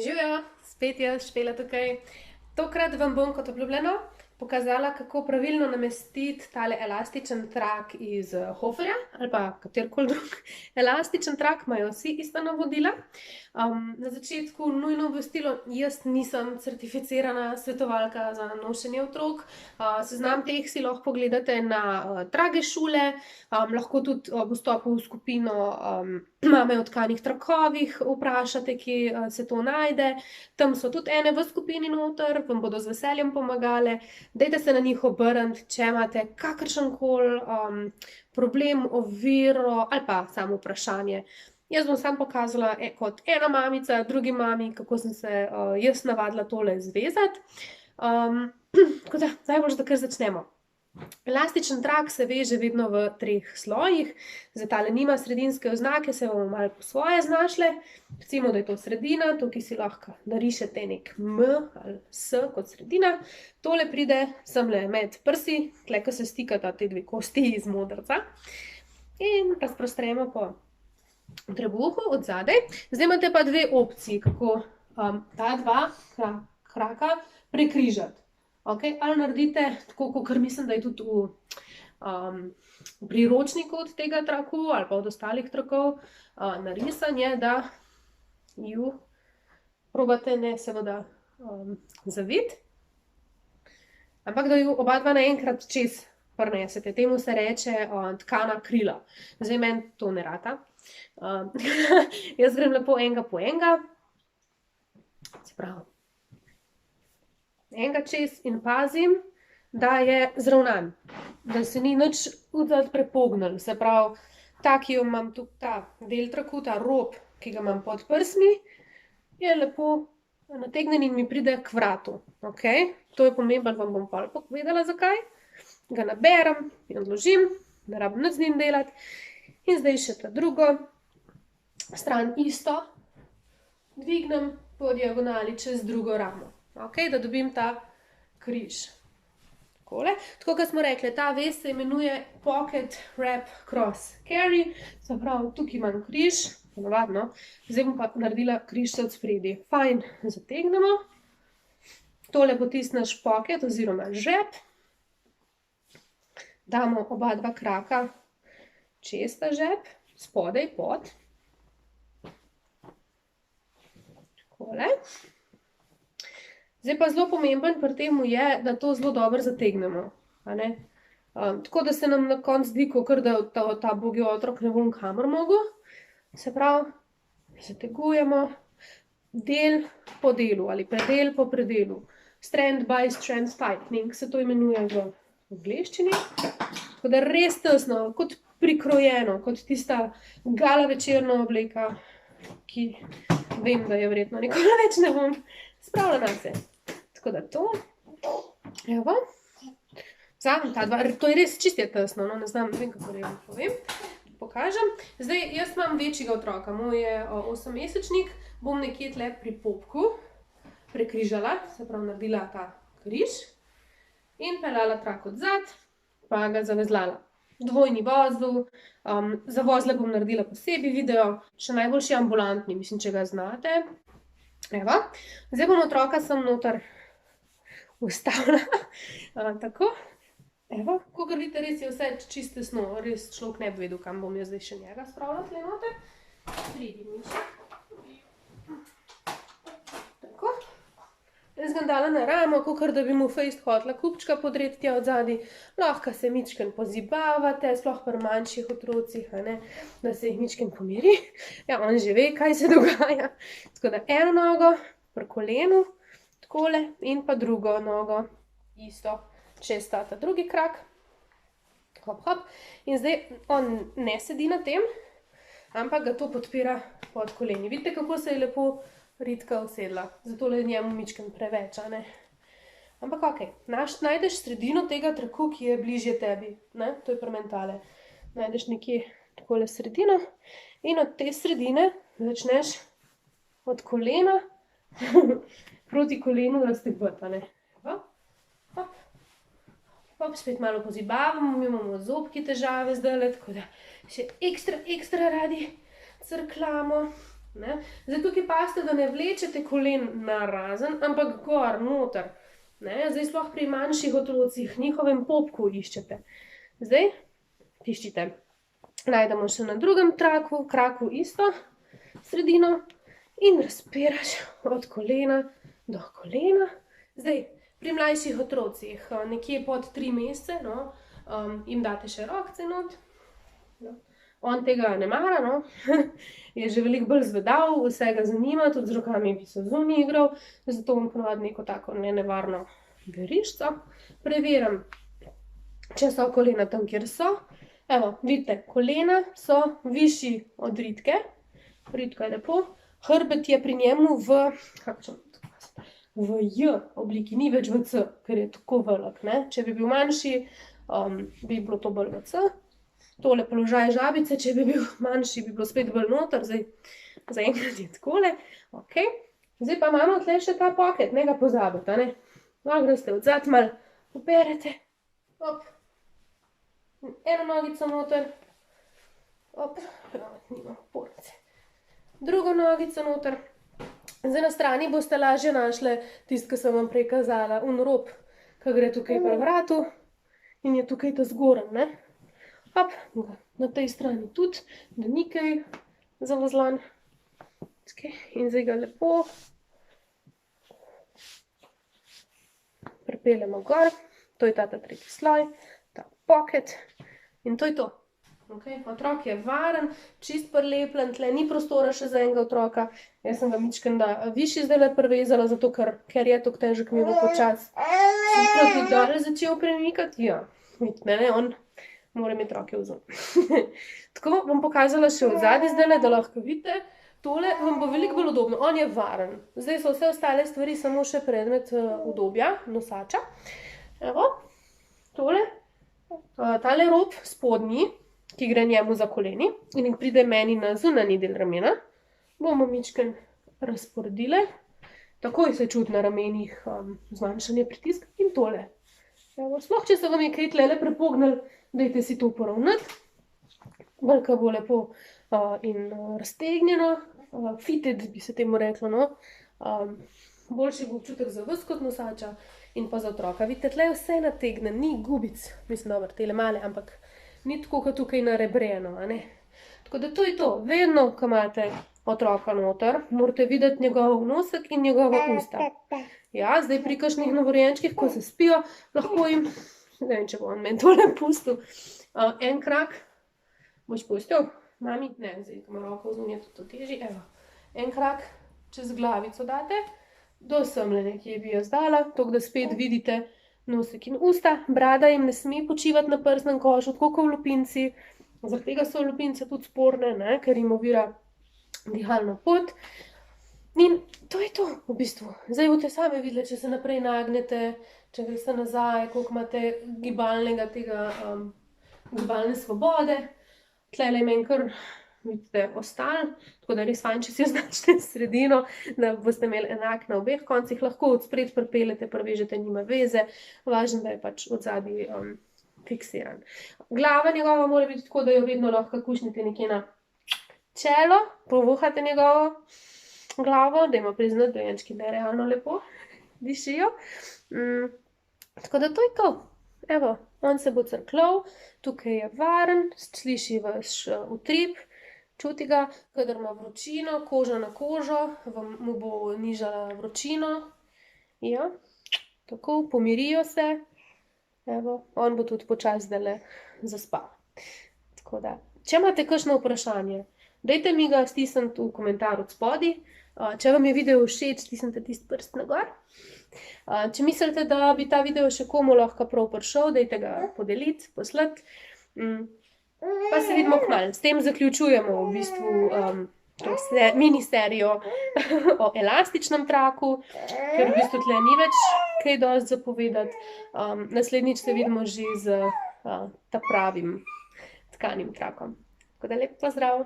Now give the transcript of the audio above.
Živijo, spet jaz, Špela tukaj. Tokrat vam bom kot obljubljeno pokazala, kako pravilno namestiti tale elastičen trak iz Hoferja ali pa katerikoli drug elastičen trak, imajo vsi ista navodila. Na začetku nujno obvestilo, jaz nisem certificirana svetovalka za nošenje otrok. Seznam teh si lahko pogledate na Trage šule, lahko tudi ob vstopu v skupino Mame o tkanih trakovih vprašate, kje se to najde. Tam so tudi ene v skupini noter, vam bodo z veseljem pomagale. Dajte se na njih obrniti, če imate kakršenkoli problem, oviro ali pa samo vprašanje. Jaz bom samo pokazala kot ena mamica, drugi mami, kako sem se jaz navadila tole zvezati. Tako da, najboljše, da kar začnemo. Elastičen trak se veže vedno v 3 slojih. Zdaj tale nima sredinske oznake, se bomo malo po svoje znašle. Recimo, da je to sredina, tukaj si lahko narišete nek M ali S kot sredina. Tole pride semle med prsi, tle, ko se stikata te dve kosti iz modrca. In razprostremo po trebuhu od zadaj. Zdaj imate pa 2 opciji, kako ta 2 kraka prekrižati. Okay, ali naredite tako, kot mislim, da je tudi v priročniku od tega traku ali pa od ostalih trakov narisanje, da ju probate ne seveda zaviti, ampak da ju oba dva naenkrat čez prinesete. Temu se reče tkana krila. Zdaj meni to ne rata. Jaz grem lepo enega po enega. Se pravi, enega čez in pazim, da je zravnan, da se ni nič prepognil. Se pravi, ta, ki jo imam tukaj, ta del traku, ta rob, ki ga imam pod prsmi, je lepo nategnjen in mi pride k vratu. Okay? To je pomembno, vam bom pol povedala, zakaj. Ga naberem in odložim, ne rabim nič z njim delati. In zdaj še ta drugo stran isto dvignem po diagonali čez drugo ramo. Okay, da dobim ta križ. Takole. Tako, kot smo rekli, ta vez se imenuje Pocket Wrap Cross Carry. Se pravi, tukaj imam križ, ponovadno. Zdaj bom pa naredila križ od spredi. Fajn, zategnemo. Tole bo tisti naš pocket oziroma žep. Damo oba 2 kraka čez ta žep, spodaj, pod. Takole. Zdaj pa zelo pomemben pri temu je, da to zelo dobro zategnemo. Tako da se nam na koncu zdi, kakor da ta bogi otrok ne bo kamor mogel. Se pravi, zategujemo del po delu ali predel po predelu. Strand by strand tightening se to imenuje v angleščini. Tako da res tesno, kot prikrojeno, kot tista gala večerna obleka, ki vem, da je verjetno nikoli več ne bom spravila na se. Tako da to, evo, vzamem ta 2, to je res čistje tesno, no, ne znam, ne vem, kako rejem povem, pokažem. Zdaj, jaz imam večjega otroka, moj je 8-mesečnik, bom nekje tle pri popku prekrižala, se pravi naredila ta križ in peljala trak od zad, pa ga zavezlala. Dvojni vozlu, za vozle bom naredila posebej video, še najboljši ambulantni, mislim, če ga znate. Evo, zdaj bom otroka sem noter ustavila, tako, evo, kakor vidite, res je vse čisto tesno, res človek ne bi vedel, kam bom jaz zdaj še njega spravila tle noter. Pridi, Miša. Tako, jaz ga dala na ramo, kakor da bi mu fejst hotla kupčka podreti tja od zadaj, lahko se mičken pozibavate, sploh pri manjših otrocih, da se jih mičken pomiri. Ja, on že ve, kaj se dogaja. Tako da eno nogo pri kolenu, takole, in pa drugo nogo, isto, čez ta drugi krak. Hop, hop. In zdaj on ne sedi na tem, ampak ga to podpira pod koleni. Vidite, kako se je lepo Ritka usedla, zato je njemu mičken preveč, Ampak okej, najdeš sredino tega traku, ki je bližje tebi, to je pri meni tale. Najdeš nekje takole sredino in od te sredine začneš od kolena proti kolenu raztegbati, Hop, hop, spet malo pozibavamo, mi imamo zobki težave zdajle, tako da še ekstra radi crklamo. Ne? Zdaj tukaj pazite, da ne vlečete kolen narazen, ampak gor, noter. Ne? Zdaj sploh pri manjših otrocih, njihovem popku iščete. Zdaj tiščite. Najdemo še na drugem kraku isto, sredino in razpiraš od kolena do kolena. Zdaj, pri mlajših otrocih, nekje pod 3 mesece, no, jim date še rokce not. No. On tega ne mara, no. Je že veliko bolj zvedav, vse ga zanima, tudi z rokami bi se zunaj igral, zato bom ponovadi neko tako nevarno veriščo. Preverim, če so kolena tam, kjer so. Evo, vidite, kolena so višji od ritke. Ritka je lepo. Hrbet je pri njemu v J obliki, ni več v C, ker je tako velik, ne. Če bi bil manjši, bi bilo to bolj v C. Tole položaj žabice, če bi bil manjši, bi bilo spet bolj noter, zdaj zaenkrat je takole. Ok, zdaj pa imamo tle še ta pocket, ne ga pozabite, ne. Lahko greste odzad, malo operete, op, eno nogico noter, op, nima oporice, drugo nogico noter. Zdaj na strani boste lažje našli tisto, ki sem vam prej kazala, rob, ki gre tukaj pri vratu in je tukaj ta zgoren, ne. Hop, na tej strani tudi, da ni kaj zavazlan. In zdaj ga lepo pripeljemo gor. To je ta tretji sloj, ta pocket in to je to. Okay. Otrok je varen, čist prilepljen, tle ni prostora še za enega otroka. Jaz sem ga mičkenda višji zdaj prevezala, zato ker je tako težek, mi bo počas. Sem proti dole začel premikati, ja, vidite, ne, on mora imeti roke v zunaj. Tako bom pokazala še od zadaj zdaj, da lahko vidite. Tole vam bo veliko bolj udobno, on je varen. Zdaj so vse ostale stvari samo še predmet udobja, nosača. Evo, tole, tale rob spodnji, ki gre njemu za koleni in pride meni na zunanji del ramena, bomo mičken razporedile. Takoj se čuti na ramenih zmanjšanje pritiska in tole. Evo, sploh, če se vam je kaj tlele prepognil, dajte si to poravnati. Bolj bo lepo in raztegnjeno, fitted bi se temu reklo, no. Boljši bo občutek za vas kot nosača in pa za otroka. Vidite, tle je vse nategne, ni gubic, mislim, dobro, tele male, ampak ni tako, kot tukaj narebreno, a ne. Tako da to je to. Vedno, ko imate otroka noter, morate videti njegov nosek in njegova usta. Ja, zdaj pri kakšnih novorojenčkih, ko se spijo, lahko jim, ne vem, če bo on meni tole pustil, en krak, boš pustil, mami, ne, zdaj, ko ima roko vzunje, to teži, evo, en krak čez glavico date, do semle nekje bi jo zdala, tako da spet vidite nosek in usta. Brada jim ne sme počivati na prsnem košu, tako kot v lupinci, zaradi tega so lupince tudi sporne, ne, ker jim ovira dihalno pot. In to je to, v bistvu. Zdaj boste sami videli, če se naprej nagnete, če greste nazaj, koliko imate gibalne svobode. Tlele je meni kar, vidite, ostalo, tako da je res fajn, če si označite sredino, da boste imeli enak na obeh koncih, lahko od spred pripeljete, prevežete, nima veze, važno, da je pač od zadaj fiksiran. Glava njegova mora biti tako, da jo vedno lahko kušnite nekje na čelo, povohate njegovo glavo, da ima priznati, dojenčki nerealno lepo dišijo. Tako da to je to. Evo, on se bo crklal, tukaj je varen, sliši vaš utrip, čuti ga, kadar ima vročino, koža na kožo, mu bo nižala vročino. Ja, tako, pomirijo se. Evo, on bo tudi počasi zdajle zaspal. Tako da, če imate kakšno vprašanje, dajte mi ga stisniti v komentar od spodaj. Če vam je video všeč, stisnite tisti prst na gor. Če mislite, da bi ta video še komu lahko prav prišel, dajte ga podeliti, poslati. Pa se vidimo kmalu. S tem zaključujemo v bistvu miniserijo o elastičnem traku, ker v bistvu tle ni več kaj dosti zapovedati. Naslednjič se vidimo že z ta pravim tkanim trakom. Tako da lep pozdrav!